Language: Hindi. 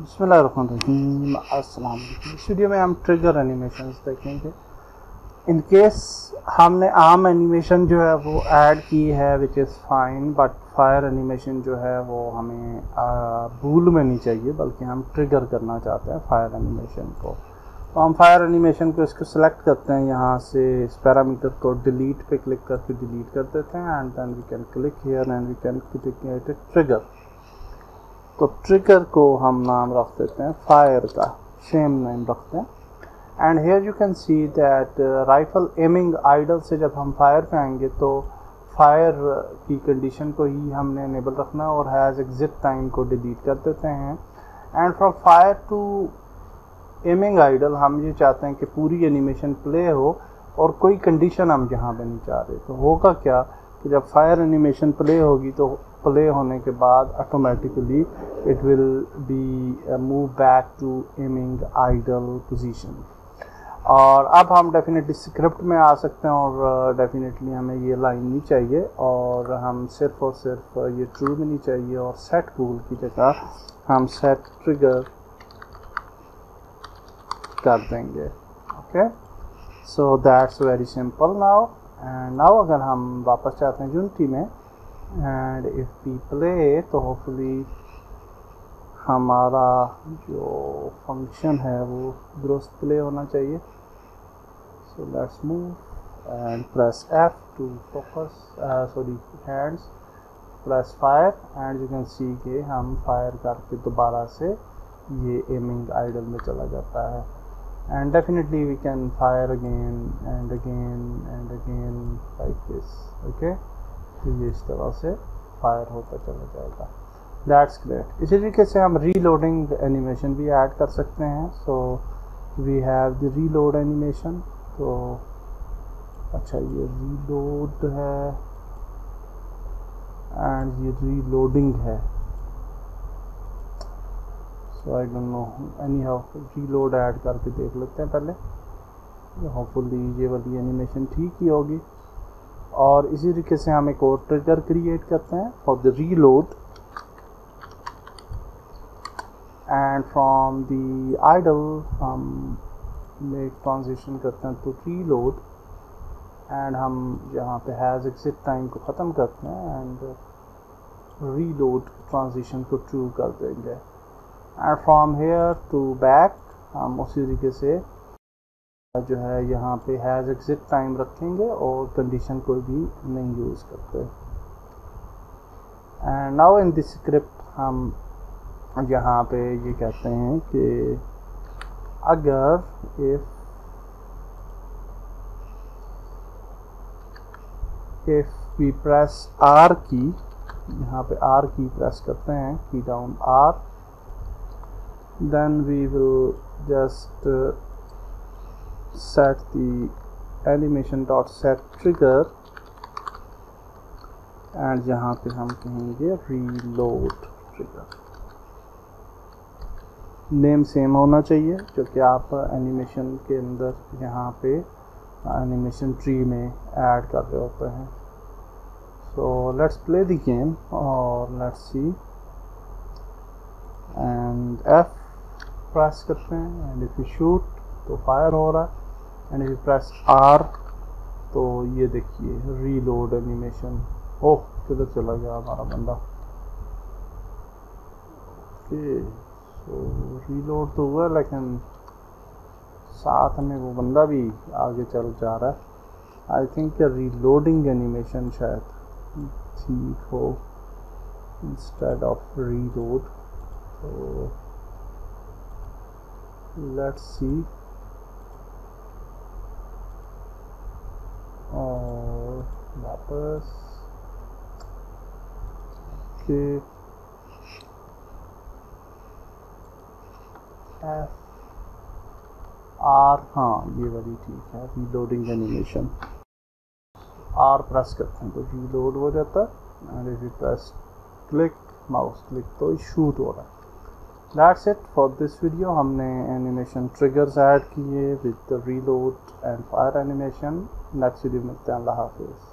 बिस्मिल्लाहिर्रहमानिर्रहीम। अस्सलाम वालेकुम। इस वीडियो में हम ट्रिगर एनिमेशंस देखेंगे। इन केस हमने आम एनिमेशन जो है वो ऐड की है which is fine, but fire animation जो है वो हमें भूल में नहीं चाहिए, बल्कि हम ट्रिगर करना चाहते हैं फायर एनिमेशन को। तो हम फायर एनिमेशन को इसको सिलेक्ट करते हैं, यहाँ से इस पैरामीटर को डिलीट पे क्लिक करके डिलीट कर देते हैं and then we can click here and we can create trigger. तो ट्रिगर को हम नाम रख देते हैं फायर का, सेम नेम रखते हैं। And here you can see that rifle aiming idle से जब हम फायर पे आएंगे तो फायर की कंडीशन को ही हमने इनेबल रखना है और हैज़ एग्जिट टाइम को डिलीट कर देते हैं। And from fire to aiming idle हम ये चाहते हैं कि पूरी एनिमेशन प्ले हो और कोई कंडीशन हम यहाँ पे नहीं चाह रहे। तो होगा क्या कि जब फायर एनिमेशन प्ले होगी तो प्ले होने के बाद automatically it will be move back to aiming idle position. और अब हम डेफिनेटली स्क्रिप्ट में आ सकते हैं और डेफिनेटली हमें ये लाइन नहीं चाहिए और हम सिर्फ और सिर्फ ये ट्रू भी नहीं चाहिए और सेट कूल की जगह हम सेट ट्रिगर कर देंगे। Okay, so that's very simple now. And now अगर हम वापस चाहते हैं यूनिटी में एंड इफ वी प्ले तो होपफुली हमारा जो फंक्शन है वो दुरुस्त प्ले होना चाहिए। So let's move and press F to focus, sorry hands, press fire and you can see के हम फायर करके दोबारा से ये एमिंग आइडल में चला जाता है। And definitely we can fire again and again and again like this. Okay, तो ये इस तरह से फायर होता चला जाएगा। That's great। इसी तरीके से हम रीलोडिंग एनिमेशन भी ऐड कर सकते हैं। So we have the reload animation। तो अच्छा ये reload है and ये reloading है। So I don't know, anyhow reload add करके देख लेते हैं पहले। होपफुली ये वाली एनिमेशन ठीक ही होगी। और इसी तरीके से हम एक और ट्रिगर क्रिएट करते हैं for the reload and from the idle हम एक ट्रांजिशन करते हैं तो रीलोड एंड हम यहाँ पे हैज़ एग्जिट टाइम को ख़त्म करते हैं एंड रीलोड ट्रांजिशन को ट्रू कर देंगे। And from here to back हम उसी तरीके से जो है यहाँ पे हैज़ एग्जिट टाइम रखेंगे और कंडीशन कोई भी नहीं यूज़ करते। And now in this script हम यहाँ पे ये कहते हैं कि अगर इफ वी प्रेस R की, यहाँ पे R की प्रेस करते हैं, की down R, then we will just set the animation dot set trigger and यहाँ पे हम कहेंगे reload trigger। नेम सेम होना चाहिए जो कि आप एनिमेशन के अंदर यहाँ पे एनिमेशन ट्री में ऐड कर रहे होते हैं। so let's play the game और let's see and F press करते हैं एंड इफ यू शूट तो फायर हो रहा है and if you press R तो ये देखिए रीलोड एनिमेशन। ओह किधर चला गया हमारा बंदा। ओके, सो रीलोड तो हुआ लेकिन साथ में वो बंदा भी आगे चल जा रहा है। आई थिंक रीलोडिंग एनिमेशन शायद ठीक हो इंस्टेड ऑफ रीलोड। तो let's see और वापस के F R, हाँ ये वाली ठीक है रीलोडिंग एनिमेशन। R प्रेस करते हैं तो रीलोड हो जाता है and if you press click, mouse click तो शूट हो रहा है। That's it for this video। हमने एनिमेशन ट्रिगर्स ऐड किए with the reload and fire animation. Next video में मिलते हैं। अल्लाह हाफिज़।